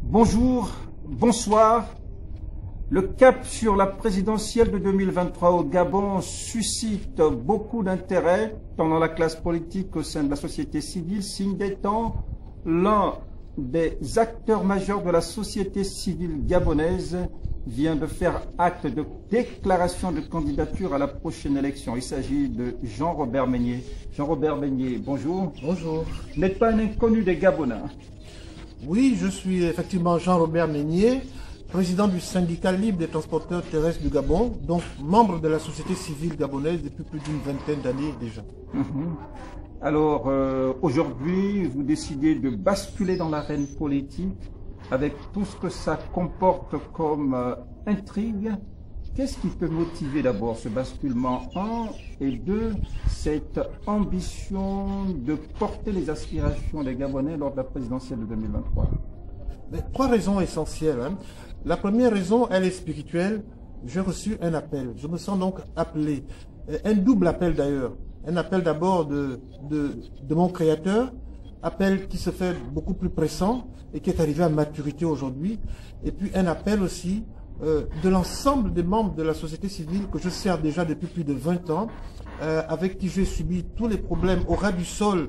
Bonjour, bonsoir. Le cap sur la présidentielle de 2023 au Gabon suscite beaucoup d'intérêt tant dans la classe politique qu'au sein de la société civile. Signe des temps, l'un des acteurs majeurs de la société civile gabonaise vient de faire acte de déclaration de candidature à la prochaine élection. Il s'agit de Jean-Robert Meignier. Jean-Robert Meignier, bonjour. Bonjour. Vous n'êtes pas un inconnu des Gabonais. Oui, je suis effectivement Jean-Robert Meignier, président du syndicat libre des transporteurs terrestres du Gabon, donc membre de la société civile gabonaise depuis plus d'une vingtaine d'années déjà. Alors, aujourd'hui, vous décidez de basculer dans l'arène politique avec tout ce que ça comporte comme intrigue. Qu'est-ce qui peut motiver d'abord ce basculement? Un, et deux, cette ambition de porter les aspirations des Gabonais lors de la présidentielle de 2023? Trois raisons essentielles. La première raison, elle est spirituelle. J'ai reçu un appel. Je me sens donc appelé. Un double appel d'ailleurs. Un appel d'abord de mon créateur, appel qui se fait beaucoup plus pressant et qui est arrivé à maturité aujourd'hui. Et puis un appel aussi de l'ensemble des membres de la société civile que je sers déjà depuis plus de 20 ans, avec qui j'ai subi tous les problèmes au ras du sol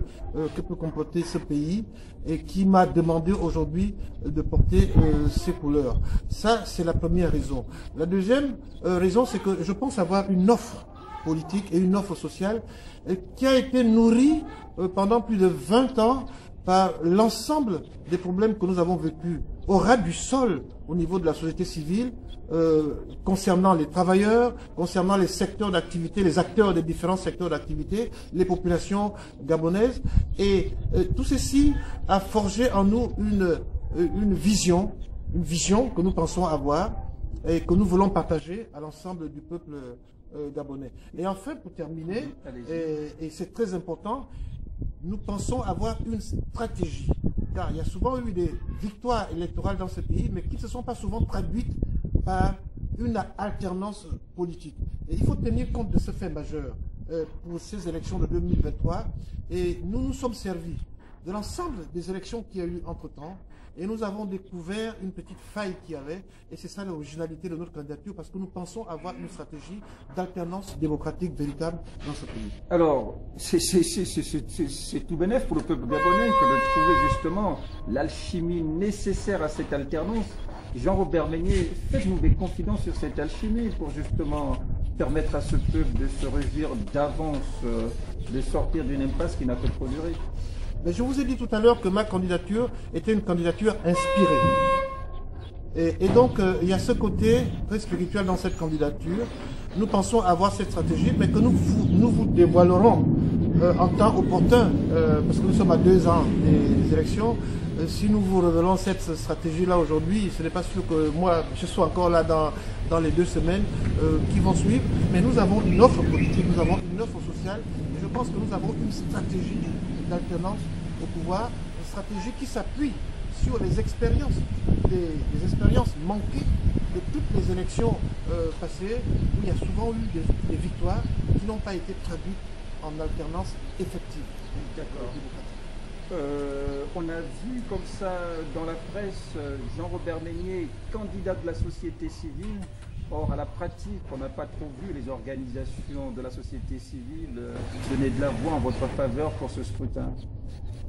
que peut comporter ce pays et qui m'a demandé aujourd'hui de porter ses couleurs. Ça, c'est la première raison. La deuxième raison, c'est que je pense avoir une offre politique et une offre sociale qui a été nourrie pendant plus de 20 ans par l'ensemble des problèmes que nous avons vécus au ras du sol au niveau de la société civile, concernant les travailleurs, concernant les secteurs d'activité, les acteurs des différents secteurs d'activité, les populations gabonaises. Et tout ceci a forgé en nous une vision que nous pensons avoir et que nous voulons partager à l'ensemble du peuple gabonais. Et enfin, pour terminer, et c'est très important, nous pensons avoir une stratégie. Car il y a souvent eu des victoires électorales dans ce pays, mais qui ne se sont pas souvent traduites par une alternance politique. Et il faut tenir compte de ce fait majeur pour ces élections de 2023. Et nous nous sommes servis de l'ensemble des élections qu'il y a eu entre-temps. Et nous avons découvert une petite faille qu'il y avait. Et c'est ça l'originalité de notre candidature, parce que nous pensons avoir une stratégie d'alternance démocratique véritable dans ce pays. Alors, c'est tout bénef pour le peuple gabonais que de trouver justement l'alchimie nécessaire à cette alternance. Jean-Robert Meignier, faites-nous des confidences sur cette alchimie pour justement permettre à ce peuple de se réjouir d'avance, de sortir d'une impasse qui n'a que trop duré. Mais je vous ai dit tout à l'heure que ma candidature était une candidature inspirée. Et donc, il y a ce côté très spirituel dans cette candidature. Nous pensons avoir cette stratégie, mais que nous vous dévoilerons en temps opportun, parce que nous sommes à 2 ans des élections. Si nous vous révélons cette stratégie-là aujourd'hui, ce n'est pas sûr que moi, je sois encore là dans les 2 semaines qui vont suivre. Mais nous avons une offre politique, nous avons une offre sociale. Et je pense que nous avons une stratégie d'alternance au pouvoir, une stratégie qui s'appuie sur les expériences, des expériences manquées de toutes les élections passées, où il y a souvent eu des victoires qui n'ont pas été traduites en alternance effective. D'accord. On a vu comme ça dans la presse Jean-Robert Meignier, candidat de la société civile. Or, à la pratique, on n'a pas trop vu les organisations de la société civile donner de la voix en votre faveur pour ce scrutin.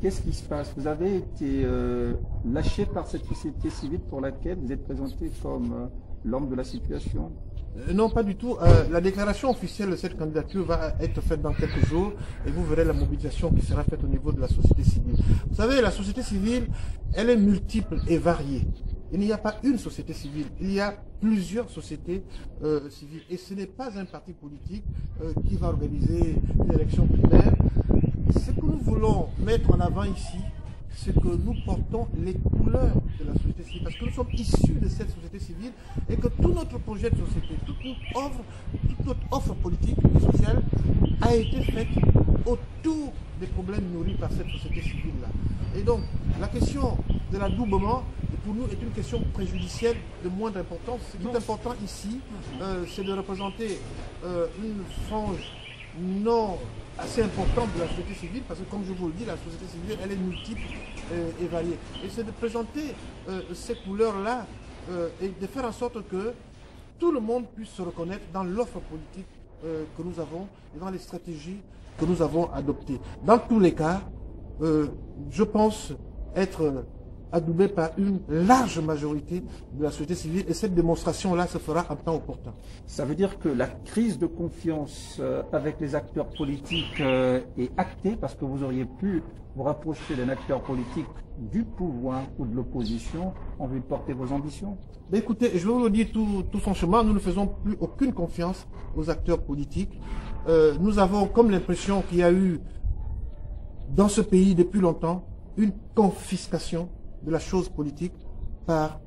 Qu'est-ce qui se passe? Vous avez été lâché par cette société civile pour laquelle vous êtes présenté comme l'homme de la situation? Non, pas du tout. La déclaration officielle de cette candidature va être faite dans quelques jours et vous verrez la mobilisation qui sera faite au niveau de la société civile. Vous savez, la société civile, elle est multiple et variée. Il n'y a pas une société civile, il y a plusieurs sociétés civiles. Et ce n'est pas un parti politique qui va organiser une élection primaire. Ce que nous voulons mettre en avant ici, c'est que nous portons les couleurs de la société civile, parce que nous sommes issus de cette société civile et que tout notre projet de société, toute notre offre politique et sociale a été faite autour des problèmes nourris par cette société civile-là. Et donc, la question de l'adoubement, pour nous, est une question préjudicielle de moindre importance. Ce qui est important ici, c'est de représenter une frange non assez importante de la société civile, parce que comme je vous le dis, la société civile, elle est multiple et variée. Et c'est de présenter ces couleurs-là et de faire en sorte que tout le monde puisse se reconnaître dans l'offre politique que nous avons et dans les stratégies que nous avons adoptées. Dans tous les cas, je pense être adoubé par une large majorité de la société civile et cette démonstration-là se fera en temps opportun. Ça veut dire que la crise de confiance avec les acteurs politiques est actée parce que vous auriez pu vous rapprocher d'un acteur politique du pouvoir ou de l'opposition en vue de porter vos ambitions? Mais écoutez, je vais vous le dire tout franchement, nous ne faisons plus aucune confiance aux acteurs politiques. Nous avons comme l'impression qu'il y a eu dans ce pays depuis longtemps une confiscation de la chose politique par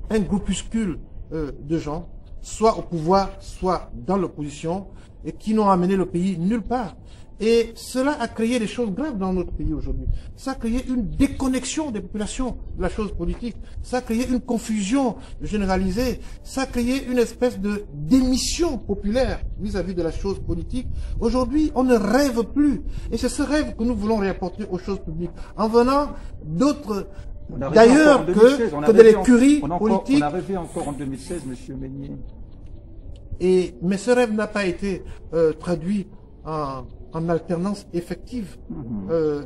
un groupuscule de gens, soit au pouvoir, soit dans l'opposition, et qui n'ont amené le pays nulle part. Et cela a créé des choses graves dans notre pays aujourd'hui. Ça a créé une déconnexion des populations de la chose politique. Ça a créé une confusion généralisée. Ça a créé une espèce de démission populaire vis-à-vis de la chose politique. Aujourd'hui, on ne rêve plus. Et c'est ce rêve que nous voulons réapporter aux choses publiques. En venant d'autres, d'ailleurs, que de l'écurie politique. On a rêvé encore en 2016, M. Meignier. Mais ce rêve n'a pas été traduit en alternance effective.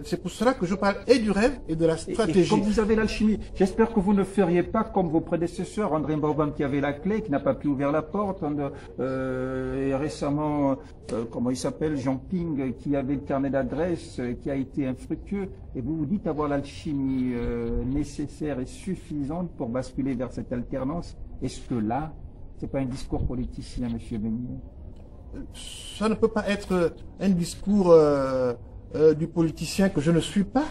C'est pour cela que je parle et du rêve et de la stratégie. Et comme vous avez l'alchimie, j'espère que vous ne feriez pas comme vos prédécesseurs, André Mbauban qui avait la clé, qui n'a pas pu ouvrir la porte, et récemment, comment il s'appelle, Jean Ping, qui avait le carnet d'adresses, qui a été infructueux, et vous vous dites avoir l'alchimie nécessaire et suffisante pour basculer vers cette alternance. Est-ce que là, c'est pas un discours politicien, M. Meignier? Ça ne peut pas être un discours du politicien que je ne suis pas.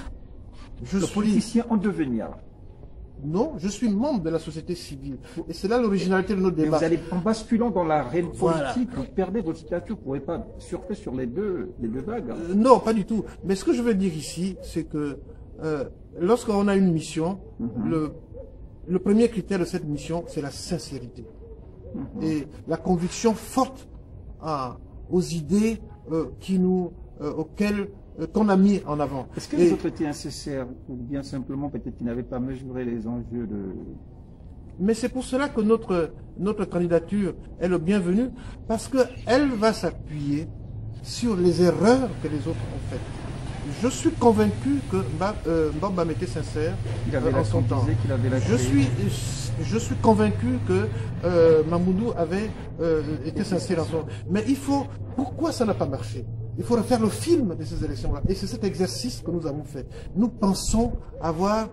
Le politicien en devenir. Non, je suis membre de la société civile. Et c'est là l'originalité de notre débat. Vous allez, en basculant dans l'arène politique, vous perdez votre statut. Vous ne pourrez pas surfer sur les deux vagues. Non, pas du tout. Mais ce que je veux dire ici, c'est que lorsqu'on a une mission, le premier critère de cette mission, c'est la sincérité. Et la conviction forte aux idées auxquelles qu'on a mis en avant. Est-ce que les autres étaient insincères ou bien simplement peut-être qu'ils n'avaient pas mesuré les enjeux de... Mais c'est pour cela que notre candidature est le bienvenu, parce qu'elle va s'appuyer sur les erreurs que les autres ont faites. Je suis convaincu que Mbamba était sincère en son temps. Je suis convaincu que Mamoudou avait été sincère en son temps. Mais pourquoi ça n'a pas marché? Il faut refaire le film de ces élections-là. Et c'est cet exercice que nous avons fait. Nous pensons avoir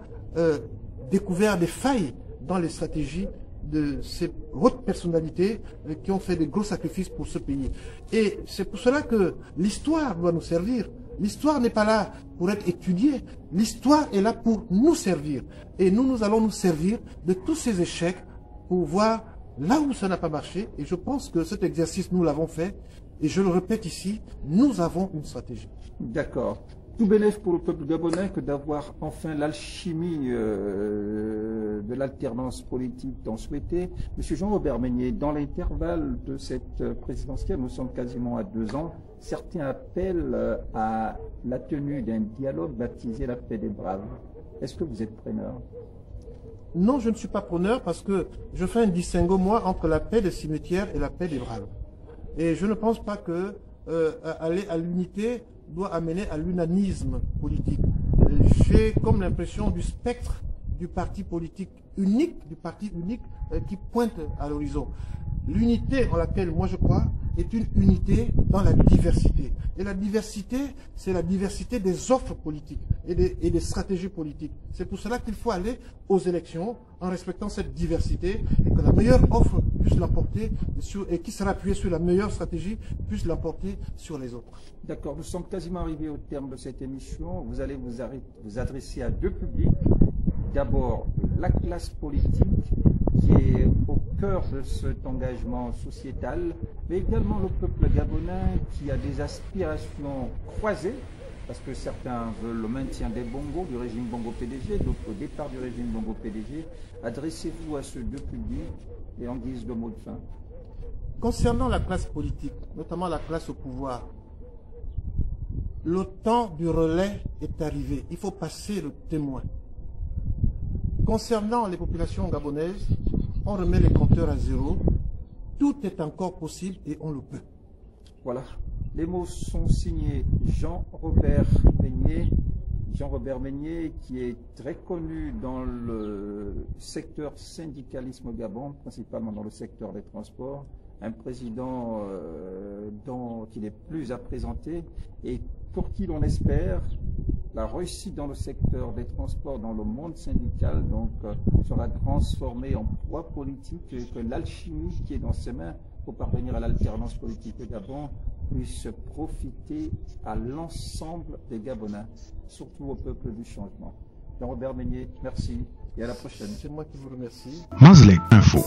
découvert des failles dans les stratégies de ces hautes personnalités qui ont fait des gros sacrifices pour ce pays. Et c'est pour cela que l'histoire doit nous servir. L'histoire n'est pas là pour être étudiée. L'histoire est là pour nous servir. Et nous allons nous servir de tous ces échecs pour voir là où ça n'a pas marché. Et je pense que cet exercice, nous l'avons fait. Et je le répète ici, nous avons une stratégie. D'accord. Tout bénéfice pour le peuple gabonais que d'avoir enfin l'alchimie de l'alternance politique tant souhaitée. Monsieur Jean-Robert Meignier, dans l'intervalle de cette présidentielle, nous sommes quasiment à 2 ans, certains appellent à la tenue d'un dialogue baptisé la paix des braves. Est-ce que vous êtes preneur? Non, je ne suis pas preneur parce que je fais un distinguo, moi, entre la paix des cimetières et la paix des braves. Et je ne pense pas que aller à l'unité doit amener à l'unanisme politique. J'ai comme l'impression du spectre du parti politique unique, qui pointe à l'horizon. L'unité en laquelle moi je crois est une unité dans la diversité. Et la diversité, c'est la diversité des offres politiques et des stratégies politiques. C'est pour cela qu'il faut aller aux élections en respectant cette diversité et que la meilleure offre puisse l'emporter et qui sera appuyée sur la meilleure stratégie puisse l'emporter sur les autres. D'accord, nous sommes quasiment arrivés au terme de cette émission. Vous allez vous adresser à 2 publics. D'abord, la classe politique qui est au cœur de cet engagement sociétal, mais également le peuple gabonais qui a des aspirations croisées, parce que certains veulent le maintien des Bongo, du régime Bongo-PDG, d'autres au départ du régime Bongo-PDG. Adressez-vous à ce 2 publics et en guise de mot de fin. Concernant la classe politique, notamment la classe au pouvoir, le temps du relais est arrivé. Il faut passer le témoin. Concernant les populations gabonaises, on remet les compteurs à zéro. Tout est encore possible et on le peut. Voilà. Les mots sont signés Jean-Robert Meignet. Jean-Robert Meignet, qui est très connu dans le secteur syndicalisme au Gabon, principalement dans le secteur des transports, un président dont il est plus à présenter et pour qui l'on espère la réussite dans le secteur des transports, dans le monde syndical, donc sera transformée en poids politique et que l'alchimie qui est dans ses mains pour parvenir à l'alternance politique au Gabon puisse profiter à l'ensemble des Gabonais, surtout au peuple du changement. Jean-Robert Meignet, merci et à la prochaine. C'est moi qui vous remercie. Mazlek Info.